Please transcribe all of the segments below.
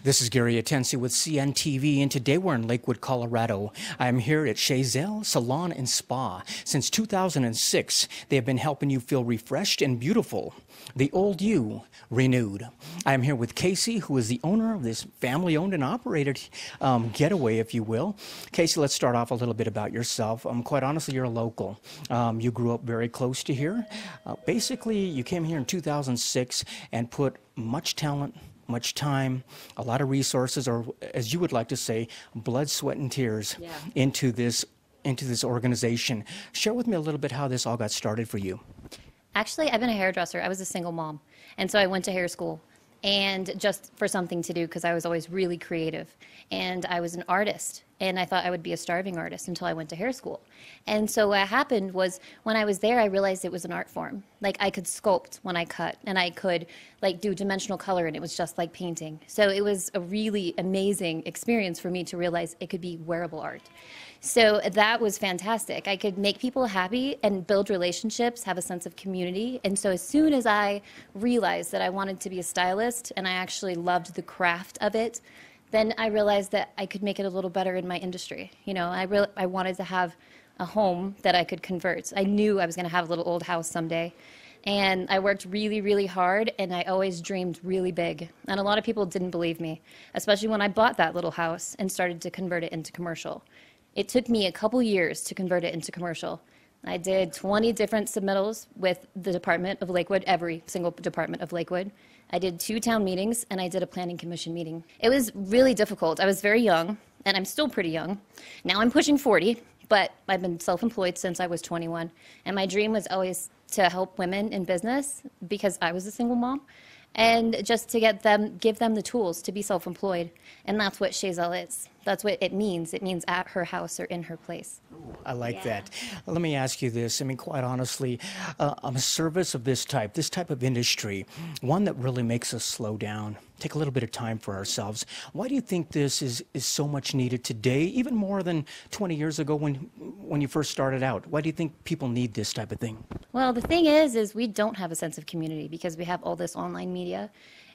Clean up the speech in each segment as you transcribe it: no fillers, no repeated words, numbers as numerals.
This is Gary Atensi with CNTV, and today we're in Lakewood, Colorado. I'm here at Chez, Elle, Salon and Spa. Since 2006, they have been helping you feel refreshed and beautiful. The old you renewed. I'm here with Casey, who is the owner of this family-owned and operated getaway, if you will. Casey, let's start off a little bit about yourself. Quite honestly, you're a local. You grew up very close to here. Basically, you came here in 2006 and put much talent, much time, a lot of resources, or as you would like to say, blood, sweat, and tears into this organization. Share with me a little bit how this all got started for you. Actually, I've been a hairdresser. I was a single mom, and so I went to hair school, and just for something to do because I was always really creative, and I was an artist, and I thought I would be a starving artist until I went to hair school. And so what happened was when I was there, I realized it was an art form. Like, I could sculpt when I cut, and I could like do dimensional color, and it was just like painting. So it was a really amazing experience for me to realize it could be wearable art. So that was fantastic. I could make people happy and build relationships, have a sense of community. And so as soon as I realized that I wanted to be a stylist and I actually loved the craft of it, then I realized that I could make it a little better in my industry. You know, I wanted to have a home that I could convert. I knew I was going to have a little old house someday. And I worked really, really hard, and I always dreamed really big. And a lot of people didn't believe me, especially when I bought that little house and started to convert it into commercial. It took me a couple years to convert it into commercial. I did 20 different submittals with the Department of Lakewood, every single department of Lakewood. I did 2 town meetings, and I did a planning commission meeting. It was really difficult. I was very young, and I'm still pretty young. Now I'm pushing 40, but I've been self-employed since I was 21. And my dream was always to help women in business because I was a single mom, and just to give them the tools to be self-employed. And that's what Chez, elle is. That's what it means. It means at her house or in her place. I like that. Let me ask you this. I mean, quite honestly, a service of this type of industry, one that really makes us slow down, take a little bit of time for ourselves. Why do you think this is so much needed today, even more than 20 years ago when you first started out? Why do you think people need this type of thing? Well, the thing is we don't have a sense of community because we have all this online media.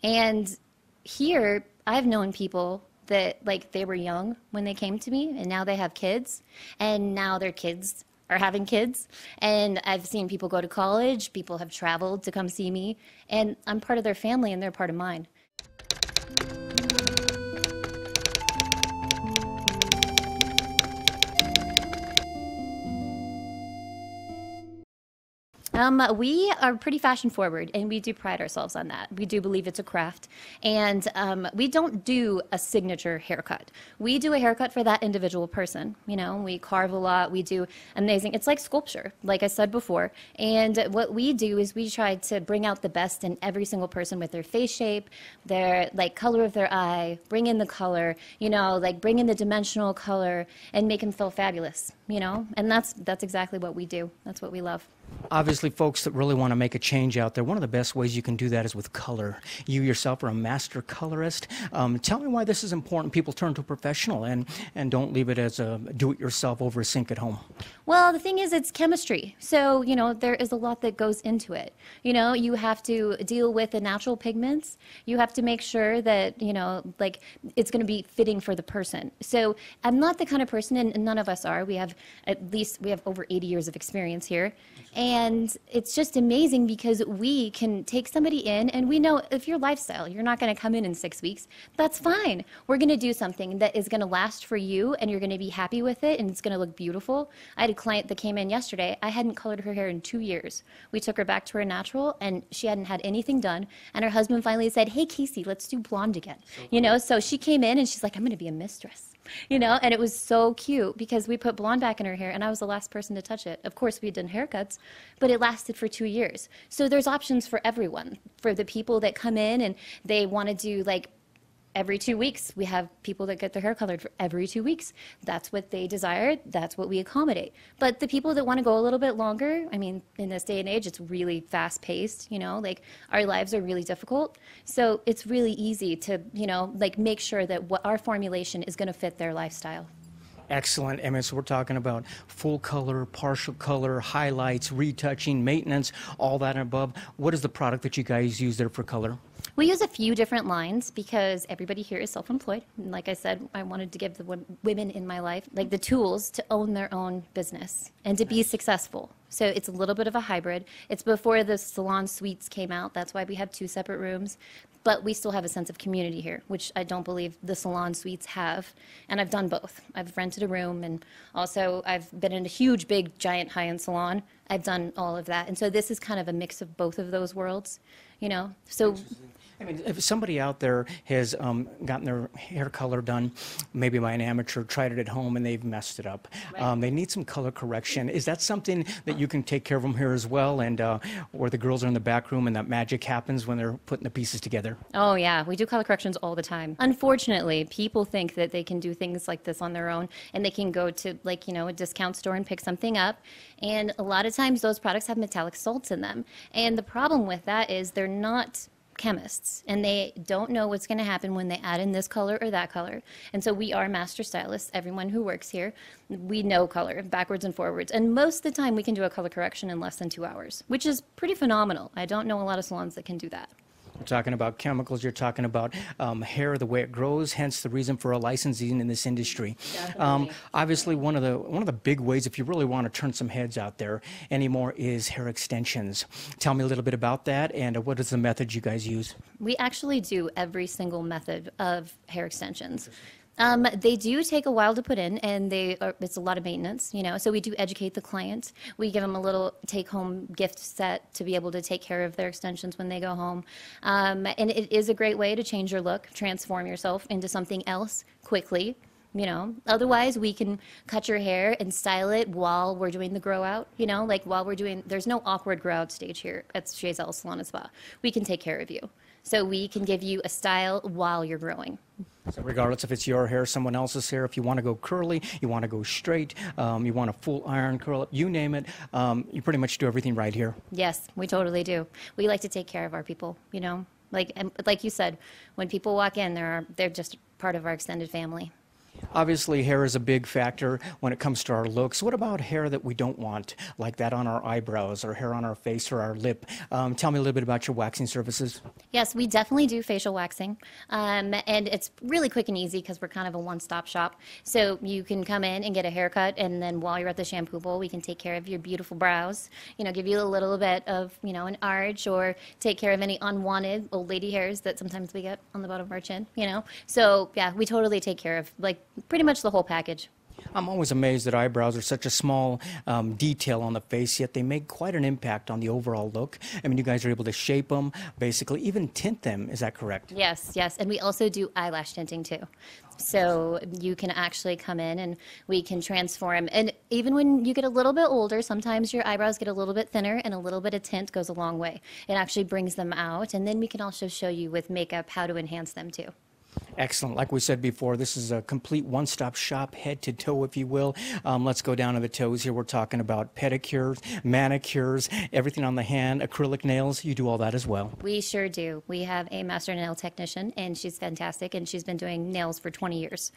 And here, I've known people that, like, they were young when they came to me, and now they have kids, and now their kids are having kids. And I've seen people go to college, people have traveled to come see me, and I'm part of their family and they're part of mine. We are pretty fashion forward, and we do pride ourselves on that. We do believe it's a craft, and we don't do a signature haircut. We do a haircut for that individual person. You know, we carve a lot, we do amazing, it's like sculpture, like I said before. And what we do is we try to bring out the best in every single person with their face shape, their like color of their eye, bring in the color, you know, like bring in the dimensional color and make them feel fabulous, you know? And that's exactly what we do. That's what we love. Obviously, folks that really want to make a change out there, one of the best ways you can do that is with color. You yourself are a master colorist. Tell me why this is important. People turn to a professional and don't leave it as a do-it-yourself over a sink at home. Well, the thing is, it's chemistry. So, you know, there is a lot that goes into it. You know, you have to deal with the natural pigments. You have to make sure that, you know, like, it's going to be fitting for the person. So I'm not the kind of person, and none of us are. We have over 80 years of experience here. And it's just amazing because we can take somebody in, and we know if your lifestyle, you're not going to come in 6 weeks, that's fine. We're going to do something that is going to last for you, and you're going to be happy with it, and it's going to look beautiful. I had a client that came in yesterday. I hadn't colored her hair in 2 years. We took her back to her natural, and she hadn't had anything done. And her husband finally said, "Hey, Casey, let's do blonde again." You know, so she came in, and she's like, "I'm going to be a mistress." You know, and it was so cute because we put blonde back in her hair, and I was the last person to touch it. Of course, we had done haircuts, but it lasted for 2 years. So there's options for everyone. For the people that come in and they want to do like every 2 weeks, we have people that get their hair colored for every 2 weeks. That's what they desire. That's what we accommodate. But the people that want to go a little bit longer, I mean, in this day and age, it's really fast paced, you know, like our lives are really difficult. So it's really easy to, you know, like make sure that what our formulation is going to fit their lifestyle. Excellent. I mean, so we're talking about full color, partial color, highlights, retouching, maintenance, all that and above. What is the product that you guys use there for color? We use a few different lines because everybody here is self-employed. And like I said, I wanted to give the women in my life like the tools to own their own business and to be successful. So it's a little bit of a hybrid. It's before the salon suites came out. That's why we have 2 separate rooms. But we still have a sense of community here, which I don't believe the salon suites have. And I've done both. I've rented a room, and also I've been in a huge, big, giant high-end salon. I've done all of that. And so this is kind of a mix of both of those worlds, you know. So I mean, if somebody out there has gotten their hair color done, maybe by an amateur, tried it at home, and they've messed it up, Right. they need some color correction. Is that something that you can take care of them here as well, and where the girls are in the back room and that magic happens when they're putting the pieces together? oh, yeah, we do color corrections all the time. Unfortunately, people think that they can do things like this on their own, and they can go to, like, you know, a discount store and pick something up. And a lot of times those products have metallic salts in them. And the problem with that is they're not chemists, and they don't know what's going to happen when they add in this color or that color. And so we are master stylists. Everyone who works here, we know color backwards and forwards. And most of the time we can do a color correction in less than 2 hours, which is pretty phenomenal. I don't know a lot of salons that can do that. We're talking about chemicals. You're talking about hair, the way it grows. Hence the reason for a licensing in this industry. Obviously, one of the big ways, if you really want to turn some heads out there anymore, is hair extensions. Tell me a little bit about that, and what is the method you guys use? We actually do every single method of hair extensions. They do take a while to put in, and it's a lot of maintenance, you know. So we do educate the client. We give them a little take-home gift set to be able to take care of their extensions when they go home. And it is a great way to change your look, transform yourself into something else quickly. You know, otherwise we can cut your hair and style it while we're doing the grow out, you know, like while we're doing, there's no awkward grow out stage here at Chez, Elle, Salon and Spa. We can take care of you. So we can give you a style while you're growing. So regardless if it's your hair, someone else's hair, if you want to go curly, you want to go straight, you want a full iron curl up, you name it, you pretty much do everything right here. Yes, we totally do. We like to take care of our people, you know, like you said, when people walk in, they're just part of our extended family. Obviously, hair is a big factor when it comes to our looks. What about hair that we don't want, like that on our eyebrows or hair on our face or our lip? Tell me a little bit about your waxing services. Yes, we definitely do facial waxing, and it's really quick and easy because we're kind of a one-stop shop. So you can come in and get a haircut, and then while you're at the shampoo bowl, we can take care of your beautiful brows, you know, give you a little bit of, you know, an arch, or take care of any unwanted old lady hairs that sometimes we get on the bottom of our chin, you know. So, yeah, we totally take care of, like, pretty much the whole package. I'm always amazed that eyebrows are such a small detail on the face, yet they make quite an impact on the overall look. I mean, you guys are able to shape them, basically, even tint them. Is that correct? Yes, yes. And we also do eyelash tinting too. So you can actually come in and we can transform. And even when you get a little bit older, sometimes your eyebrows get a little bit thinner, and a little bit of tint goes a long way. It actually brings them out. And then we can also show you with makeup how to enhance them too. Excellent. Like we said before, this is a complete one-stop shop, head to toe, if you will. Let's go down to the toes here. We're talking about pedicures, manicures, everything on the hand, acrylic nails. You do all that as well. We sure do. We have a master nail technician, and she's fantastic, and she's been doing nails for 20 years.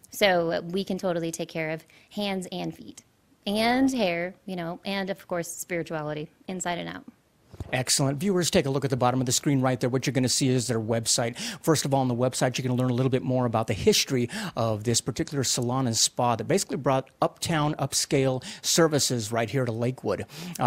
So we can totally take care of hands and feet and hair, you know, and of course spirituality inside and out. Excellent. Viewers, take a look at the bottom of the screen right there. What you're going to see is their website. First of all, on the website, you can learn a little bit more about the history of this particular salon and spa that basically brought uptown, upscale services right here to Lakewood.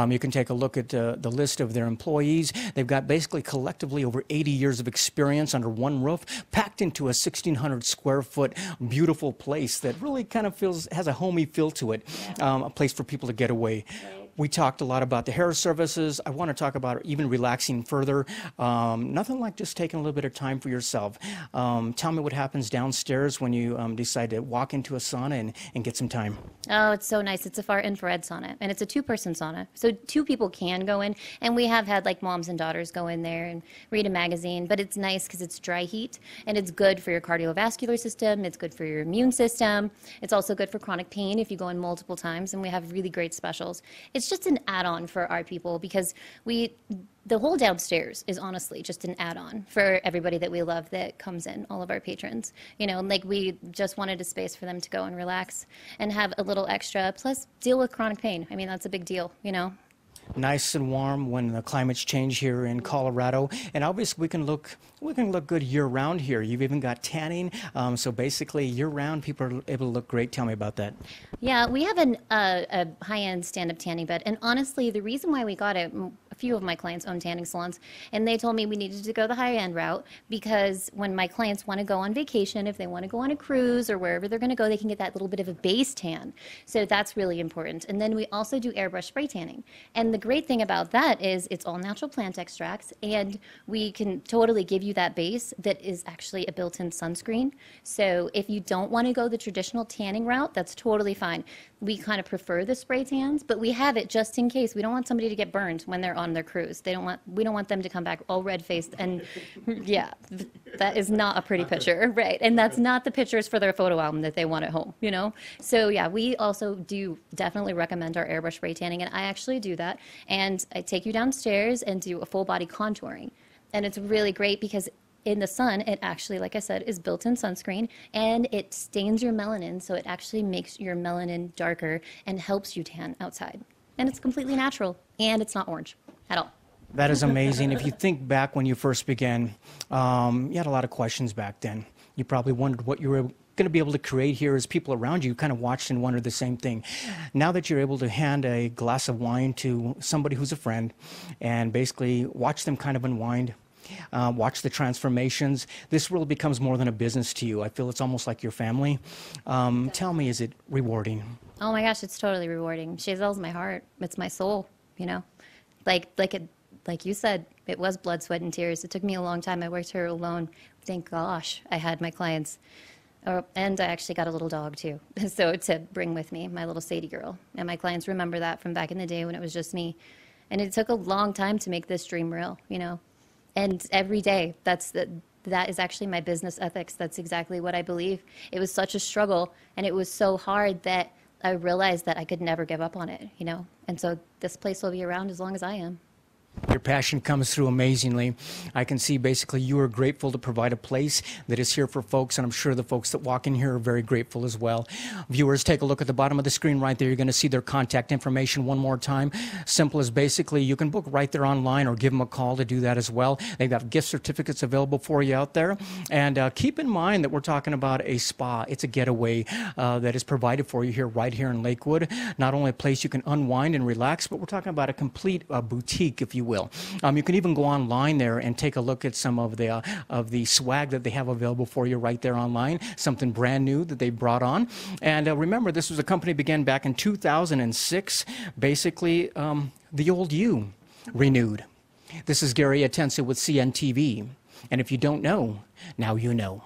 You can take a look at the list of their employees. They've got basically collectively over 80 years of experience under one roof, packed into a 1,600 square foot beautiful place that really kind of has a homey feel to it, a place for people to get away. Right. We talked a lot about the hair services. I want to talk about even relaxing further. Nothing like just taking a little bit of time for yourself. Tell me what happens downstairs when you decide to walk into a sauna and get some time. Oh, it's so nice. It's a far infrared sauna, and it's a 2-person sauna. So 2 people can go in, and we have had like moms and daughters go in there and read a magazine, but it's nice because it's dry heat, and it's good for your cardiovascular system. It's good for your immune system. It's also good for chronic pain if you go in multiple times, and we have really great specials. It's it's just an add-on for our people because the whole downstairs is honestly just an add-on for everybody that we love that comes in, all of our patrons. You know, like we just wanted a space for them to go and relax and have a little extra, plus deal with chronic pain. I mean, that's a big deal, you know. Nice and warm when the climates change here in Colorado, and obviously we can look good year round here. You've even got tanning, so basically year round people are able to look great. Tell me about that. Yeah, we have a high-end stand-up tanning bed, and honestly, the reason why we got it, a few of my clients own tanning salons, and they told me we needed to go the high-end route because when my clients want to go on vacation, if they want to go on a cruise or wherever they're going to go, they can get that little bit of a base tan. So that's really important. And then we also do airbrush spray tanning, and the great thing about that is it's all natural plant extracts, and we can totally give you that base that is actually a built-in sunscreen. So if you don't want to go the traditional tanning route, that's totally fine. We kind of prefer the spray tans, but we have it just in case. We don't want somebody to get burned when they're on their cruise. We don't want them to come back all red-faced, and yeah, that is not a pretty picture, right? And that's not the pictures for their photo album that they want at home, you know? So yeah, we also do definitely recommend our airbrush spray tanning, and I actually do that. And I take you downstairs and do a full body contouring. And it's really great because in the sun, it actually, like I said, is built-in sunscreen, and it stains your melanin, so it actually makes your melanin darker and helps you tan outside. And it's completely natural, and it's not orange at all. That is amazing. If you think back when you first began, you had a lot of questions back then. You probably wondered what you were going to be able to create here as people around you kind of watched and wondered the same thing. Now that you're able to hand a glass of wine to somebody who's a friend and basically watch them kind of unwind, watch the transformations, this really becomes more than a business to you. I feel it's almost like your family. Tell me, is it rewarding? Oh my gosh, it's totally rewarding. Chez, elle's my heart. It's my soul, you know? Like you said, it was blood, sweat, and tears. It took me a long time. I worked here alone. Thank gosh I had my clients. And I actually got a little dog too, so to bring with me, my little Sadie girl. And my clients remember that from back in the day when it was just me. And it took a long time to make this dream real, you know. And every day, that is actually my business ethics. That's exactly what I believe. It was such a struggle, and it was so hard that I realized that I could never give up on it, you know. And so this place will be around as long as I am. Your passion comes through amazingly. I can see basically you are grateful to provide a place that is here for folks, and I'm sure the folks that walk in here are very grateful as well. Viewers, take a look at the bottom of the screen right there. You're going to see their contact information one more time. Simple as basically you can book right there online or give them a call to do that as well. They've got gift certificates available for you out there. And keep in mind that we're talking about a spa. It's a getaway that is provided for you right here in Lakewood. Not only a place you can unwind and relax, but we're talking about a complete boutique, if you will. You can even go online there and take a look at some of the swag that they have available for you right there online, something brand new that they brought on. And remember, this was a company began back in 2006, basically the old you renewed. This is Gary Atensa with CNTV, and if you don't know, now you know.